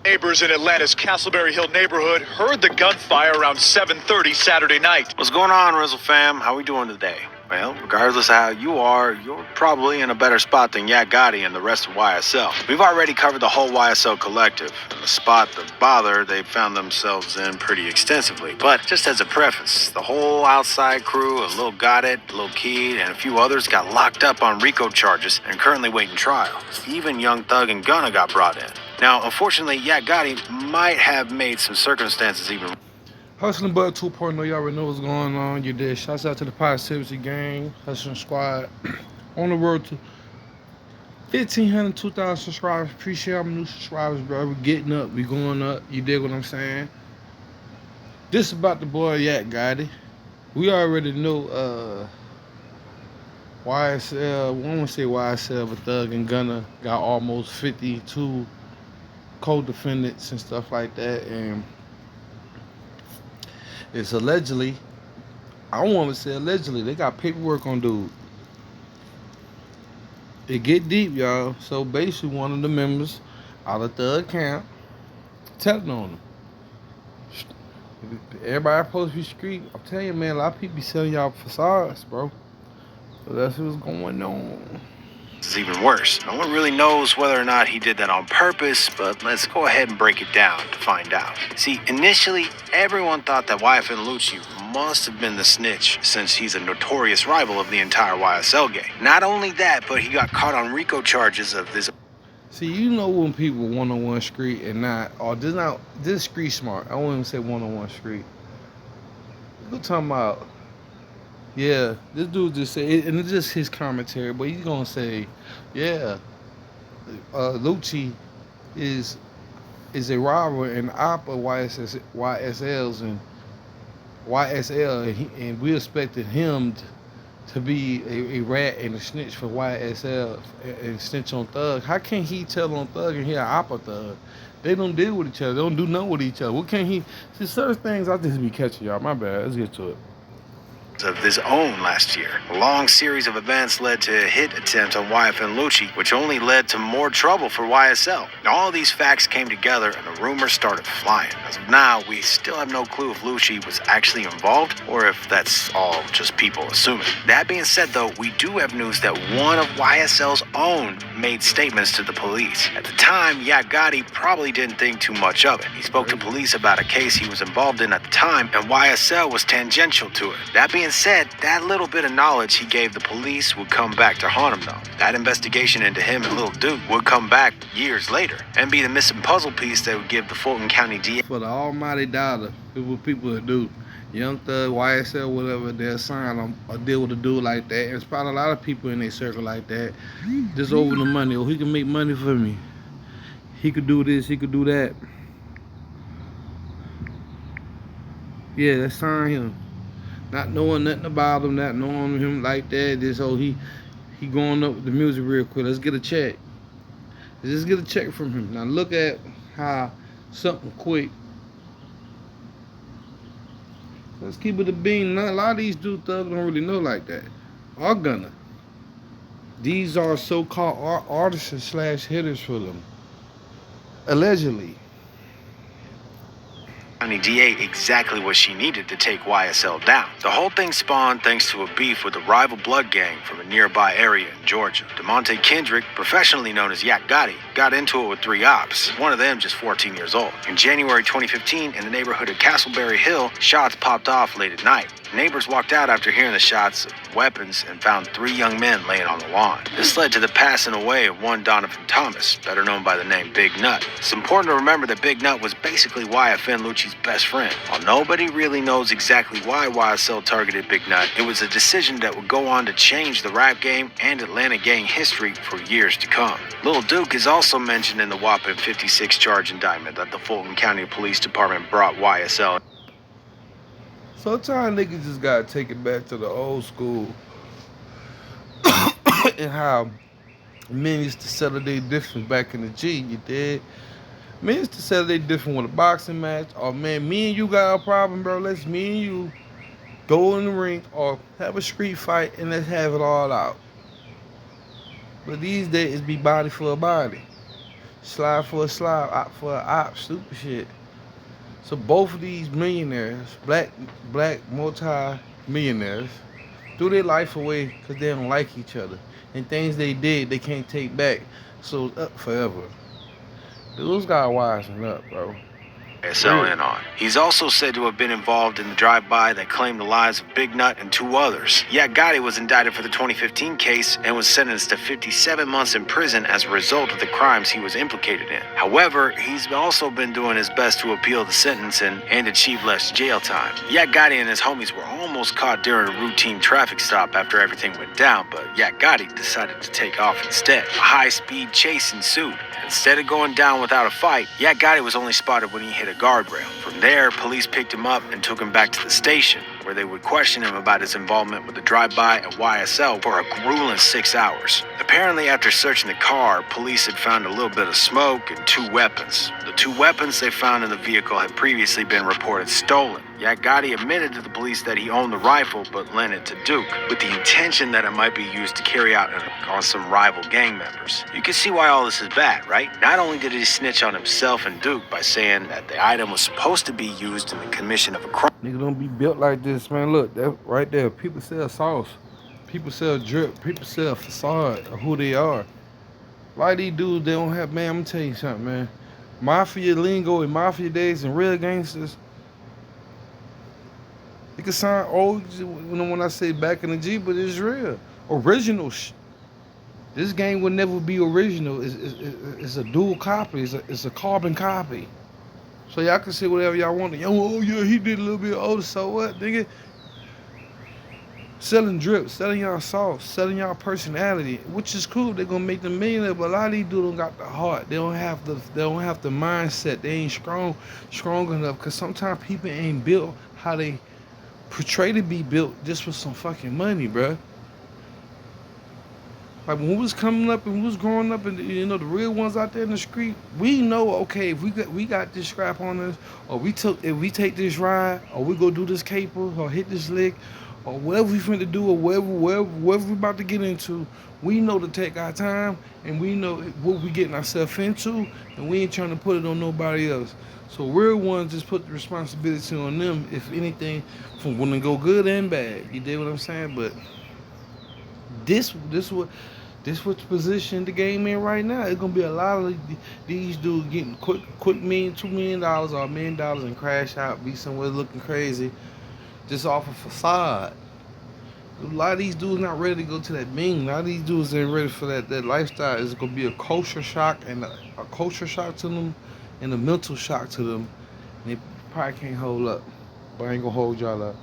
Neighbors in Atlanta's Castleberry Hill neighborhood heard the gunfire around 7:30 Saturday night. What's going on, Rizzle fam? How we doing today? Well, regardless of how you are, you're probably in a better spot than Yak Gotti and the rest of YSL. We've already covered the whole YSL collective, and the spot, the bother, they found themselves in pretty extensively. But just as a preface, the whole outside crew of Lil Gotti, Lil Keed, and a few others got locked up on RICO charges and currently waiting trial. Even Young Thug and Gunna got brought in. Now, unfortunately, Yak Gotti might have made some circumstances even. Hussleinbudent 2.0, y'all already know what's going on. You did. Shouts out to the Positivity Gang, Hustling Squad. On the road to 1,500, 2,000 subscribers. Appreciate all my new subscribers, bro. We're getting up. We going up. You dig what I'm saying? This about the boy Yak Gotti. We already know YSL, I want to say YSL, but Thug and Gunna got almost 52 co-defendants and stuff like that. And it's allegedly, I don't want to say allegedly, they got paperwork on dude. It get deep, y'all. So basically, one of the members out of Thug camp telling on him. Everybody supposed to be street. I'm telling you, man, a lot of people be selling y'all facades, bro. So that's what's going on. It's even worse. No one really knows whether or not he did that on purpose, but let's go ahead and break it down to find out. See, initially, everyone thought that YFN Lucci must have been the snitch, since he's a notorious rival of the entire YSL gang. Not only that, but he got caught on RICO charges of this. See, you know when people one-on-one street and not, or this street smart. I won't even say one-on-one street. We're talking about, yeah, this dude just said, and it's just his commentary, but he's gonna say, yeah, Lucci is a rival and op of YSL's and YSL, and we expected him to be a rat and a snitch for YSL and snitch on Thug. How can he tell on Thug and he an op of Thug? They don't deal with each other. They don't do nothing with each other. What can he? See, certain things I just be catching y'all. My bad. Let's get to it. Of his own last year. A long series of events led to a hit attempt on YFN Lucci, which only led to more trouble for YSL. All of these facts came together and the rumors started flying. As of now, we still have no clue if Lucci was actually involved or if that's all just people assuming. That being said though, we do have news that one of YSL's own made statements to the police. At the time, Yak Gotti probably didn't think too much of it. He spoke to police about a case he was involved in at the time, and YSL was tangential to it. That being said, that little bit of knowledge he gave the police would come back to haunt him though. That investigation into him and Lil Duke would come back years later and be the missing puzzle piece that would give the Fulton County DA. For the almighty dollar, it's what people would do. Young Thug, YSL, whatever, they'll sign them or deal with a dude like that. And there's probably a lot of people in their circle like that. Just over the money. Oh, he can make money for me. He could do this, he could do that. Yeah, let's sign him. Not knowing nothing about him, not knowing him like that. Just, oh, he going up with the music real quick. Let's get a check. Let's just get a check from him. Now look at how something quick. Let's keep it a bean. A lot of these dudes thugs don't really know like that. Or Gunna. These are so-called artists slash hitters for them. Allegedly. County DA exactly what she needed to take YSL down. The whole thing spawned thanks to a beef with a rival blood gang from a nearby area in Georgia. DeMonte Kendrick, professionally known as Yak Gotti, got into it with three ops, one of them just 14 years old. In January 2015, in the neighborhood of Castleberry Hill, shots popped off late at night. Neighbors walked out after hearing the shots of weapons and found three young men laying on the lawn. This led to the passing away of one Donovan Thomas, better known by the name Big Nut. It's important to remember that Big Nut was basically YFN Lucci's best friend. While nobody really knows exactly why YSL targeted Big Nut, it was a decision that would go on to change the rap game and Atlanta gang history for years to come. Lil Duke is also mentioned in the whopping 56 charge indictment that the Fulton County Police Department brought YSL. Sometimes niggas just gotta take it back to the old school and how men used to settle their difference back in the G, you did? Men used to settle their difference with a boxing match, or man, me and you got a problem, bro, let's me and you go in the ring or have a street fight and let's have it all out. But these days, be body for a body. Slide for a slide, op for a op, stupid shit. So both of these millionaires, black multi-millionaires, threw their life away because they don't like each other. And things they did, they can't take back. So it's up forever. Those guys wising up, bro. YSL in on. He's also said to have been involved in the drive-by that claimed the lives of Big Nut and 2 others. Yet Gotti was indicted for the 2015 case and was sentenced to 57 months in prison as a result of the crimes he was implicated in. However, he's also been doing his best to appeal the sentence and achieve less jail time. Yet Gotti and his homies were almost caught during a routine traffic stop after everything went down, but Yak Gotti decided to take off instead. A high-speed chase ensued. Instead of going down without a fight, Yak Gotti was only spotted when he hit a guardrail. From there, police picked him up and took him back to the station, where they would question him about his involvement with the drive-by at YSL for a grueling 6 hours. Apparently, after searching the car, police had found a little bit of smoke and 2 weapons. The 2 weapons they found in the vehicle had previously been reported stolen. Yak Gotti admitted to the police that he owned the rifle but lent it to Duke, with the intention that it might be used to carry out on some rival gang members. You can see why all this is bad, right? Not only did he snitch on himself and Duke by saying that the item was supposed to be used in the commission of a crime. Nigga don't be built like this, man. Look, that right there. People sell sauce. People sell drip. People sell facade of who they are. A lot of these dudes, they don't have, man, I'm gonna tell you something, man. Mafia lingo and mafia days and real gangsters, it can sound old when I say back in the G, but it's real. Original This game will never be original. It's a dual copy. It's a carbon copy. So y'all can say whatever y'all want. Oh yeah, he did a little bit older. So what, nigga? Selling drip, selling y'all sauce, selling y'all personality, which is cool. They're gonna make them millionaire, but a lot of these dudes don't got the heart. They don't have the mindset. They ain't strong enough. Cause sometimes people ain't built how they portray to be built just for some fucking money, bruh. Like when we was coming up and we was growing up, and you know the real ones out there in the street, we know, okay, if we got this scrap on us, or if we take this ride, or we go do this caper, or hit this lick, or whatever we finna do, or whatever we about to get into, we know to take our time, and we know what we getting ourselves into, and we ain't trying to put it on nobody else. So real ones just put the responsibility on them, if anything, from when it go good and bad. You dig what I'm saying? But this what's positioned the game in right now. It's gonna be a lot of these dudes getting quick $2 million or $1 million and crash out, be somewhere looking crazy, just off a facade. A lot of these dudes not ready to go to that bing. A lot of these dudes ain't ready for that lifestyle. It's gonna be a culture shock and a culture shock to them, and a mental shock to them. And they probably can't hold up. But I ain't gonna hold y'all up.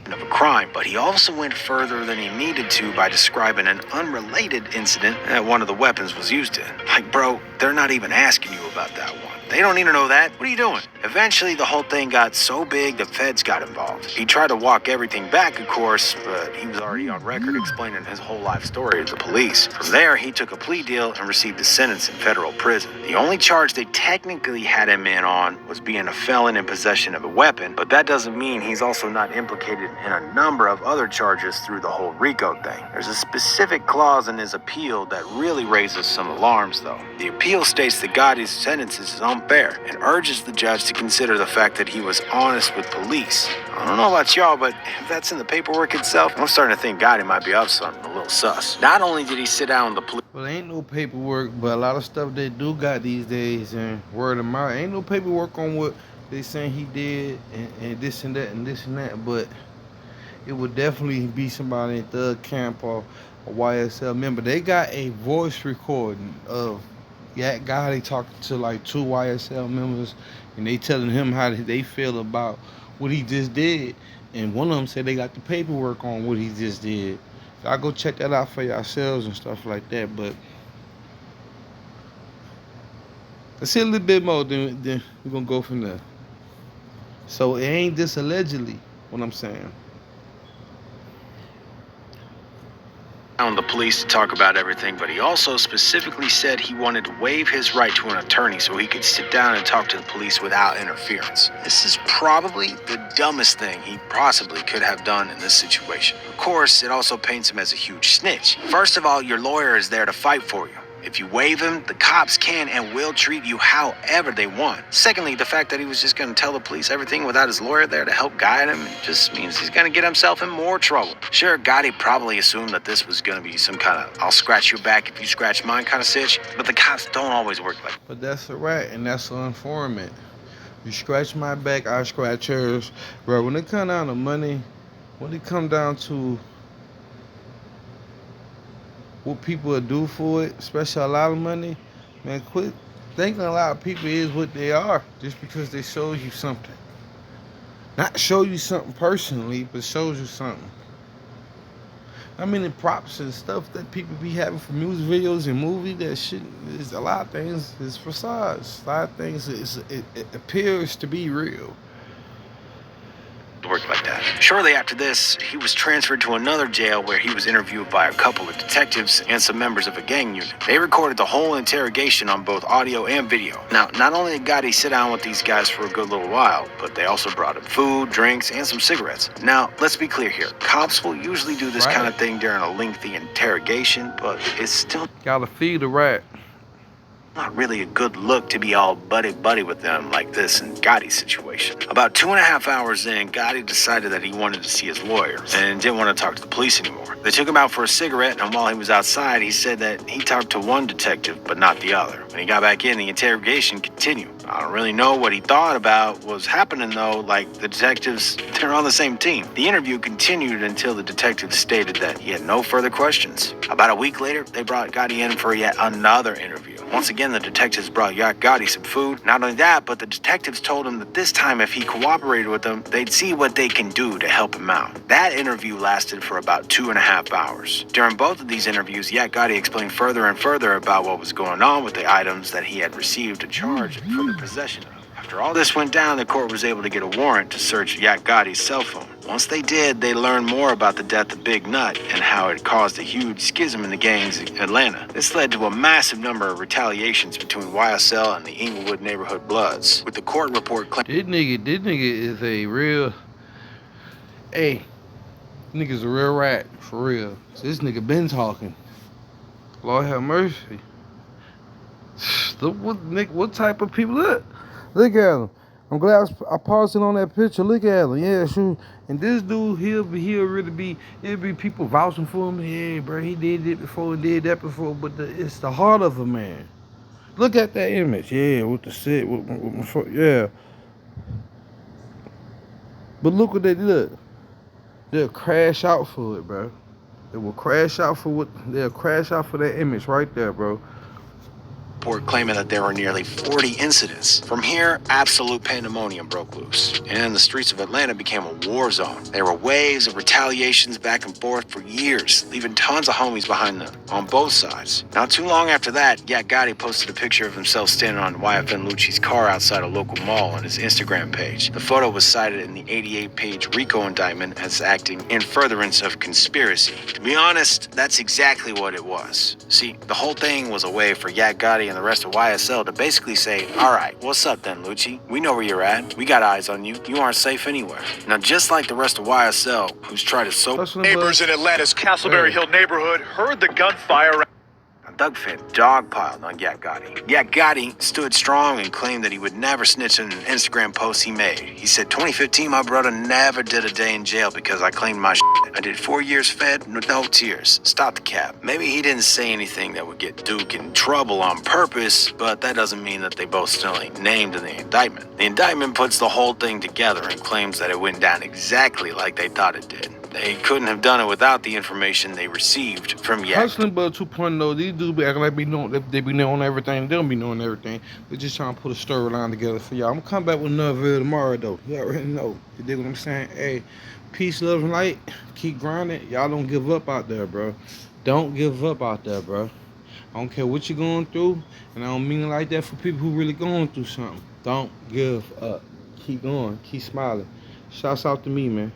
Of a crime, but he also went further than he needed to by describing an unrelated incident that one of the weapons was used in. Like, bro, they're not even asking you about that one. They don't need to know that. What are you doing? Eventually, the whole thing got so big, the feds got involved. He tried to walk everything back, of course, but he was already on record explaining his whole life story to the police. From there, he took a plea deal and received a sentence in federal prison. The only charge they technically had him in on was being a felon in possession of a weapon, but that doesn't mean he's also not implicated in a number of other charges through the whole RICO thing. There's a specific clause in his appeal that really raises some alarms, though. The appeal states that Gotti's sentences is unfair and urges the judge to consider the fact that he was honest with police. I don't know about y'all, but if that's in the paperwork itself, I'm starting to think Gotti might be up something a little sus. Not only did he sit down with the police. Well, ain't no paperwork, but a lot of stuff they do got these days, and word of mouth. Ain't no paperwork on what they saying he did, and this and that and this and that, but it would definitely be somebody in Thug Camp or a YSL member. They got a voice recording of Yak Gotti talking to like 2 YSL members, and they telling him how they feel about what he just did. And one of them said they got the paperwork on what he just did. So I go check that out for yourselves and stuff like that. But let's see a little bit more, then we're gonna go from there. So it ain't just allegedly what I'm saying. On the police to talk about everything, but he also specifically said he wanted to waive his right to an attorney so he could sit down and talk to the police without interference. This is probably the dumbest thing he possibly could have done in this situation. Of course, it also paints him as a huge snitch. First of all, your lawyer is there to fight for you. If you waive him, the cops can and will treat you however they want. Secondly, the fact that he was just going to tell the police everything without his lawyer there to help guide him just means he's going to get himself in more trouble. Sure, Gotti probably assumed that this was going to be some kind of I'll scratch your back if you scratch mine kind of sitch, but the cops don't always work like that. But that's a rat, and that's an informant. You scratch my back, I scratch yours. Bro, when it come down to money, when it come down to what people will do for it, especially a lot of money, man, quit thinking a lot of people is what they are just because they show you something. Not show you something personally, but shows you something. I mean, the props and stuff that people be having for music videos and movies, that shit is a lot of things is facades. A lot of things it appears to be real. Work like that. Shortly after this, he was transferred to another jail where he was interviewed by a couple of detectives and some members of a gang unit. They recorded the whole interrogation on both audio and video. Now, not only did Gotti sit down with these guys for a good little while, but they also brought him food, drinks, and some cigarettes. Now, let's be clear here. Cops will usually do this kind of thing during a lengthy interrogation, but it's still Gotta feed the rat. not really a good look to be all buddy-buddy with them like this in Gotti's situation. About 2.5 hours in, Gotti decided that he wanted to see his lawyer and didn't want to talk to the police anymore. They took him out for a cigarette, and while he was outside, he said that he talked to one detective, but not the other. When he got back in, the interrogation continued. I don't really know what he thought about what was happening, though. Like, the detectives, they're on the same team. The interview continued until the detective stated that he had no further questions. About a week later, they brought Gotti in for yet another interview. Once again, the detectives brought Gotti some food. Not only that, but the detectives told him that this time, if he cooperated with them, they'd see what they can do to help him out. That interview lasted for about 2.5 hours. During both of these interviews, Gotti explained further and further about what was going on with the items that he had received a charge for the possession of. After all this went down, the court was able to get a warrant to search Gotti's cell phone. Once they did, they learned more about the death of Big Nut and how it caused a huge schism in the gangs in Atlanta. This led to a massive number of retaliations between YSL and the Inglewood neighborhood Bloods, with the court report claiming This nigga is a real, hey, nigga's a real rat, for real. So this nigga been talking. Lord have mercy. Look what type of people look? Look at him. I'm glad I paused it on that picture. Look at him. Yeah, sure. And this dude, it'll be people vouching for him. Yeah, bro, he did it before, he did that before. But it's the heart of a man. Look at that image. Yeah, with the sit, yeah. But look what they did. They'll crash out for it, bro. They will crash out for they'll crash out for that image right there, bro. report claiming that there were nearly 40 incidents. From here, absolute pandemonium broke loose, and the streets of Atlanta became a war zone. There were waves of retaliations back and forth for years, leaving tons of homies behind them on both sides. Not too long after that, Gotti posted a picture of himself standing on YFN Lucci's car outside a local mall on his Instagram page. The photo was cited in the 88-page RICO indictment as acting in furtherance of conspiracy. To be honest, that's exactly what it was. See, the whole thing was a way for Gotti and the rest of YSL to basically say, all right, what's up then, Lucci? We know where you're at. We got eyes on you. You aren't safe anywhere. Now, just like the rest of YSL, who's tried to soak... Neighbors in Atlanta's Castleberry Hill neighborhood heard the gunfire. Doug Finn dogpiled on Gotti. Gotti stood strong and claimed that he would never snitch on an Instagram post he made. He said, 2015, my brother never did a day in jail because I claimed my shit. I did 4 years fed, no tears. Stop the cap. Maybe he didn't say anything that would get Duke in trouble on purpose, but that doesn't mean that they both still ain't named in the indictment. The indictment puts the whole thing together and claims that it went down exactly like they thought it did. They couldn't have done it without the information they received from Hussleinbudent 2.0, these dudes be acting like they be knowing everything. They don't be knowing everything. They're just trying to put a storyline together for y'all. I'm gonna come back with another video tomorrow, though. You already know. You dig what I'm saying? Hey, peace, love, and light. Keep grinding. Y'all don't give up out there, bro. Don't give up out there, bro. I don't care what you're going through, and I don't mean it like that for people who really going through something. Don't give up. Keep going. Keep smiling. Shouts out to me, man.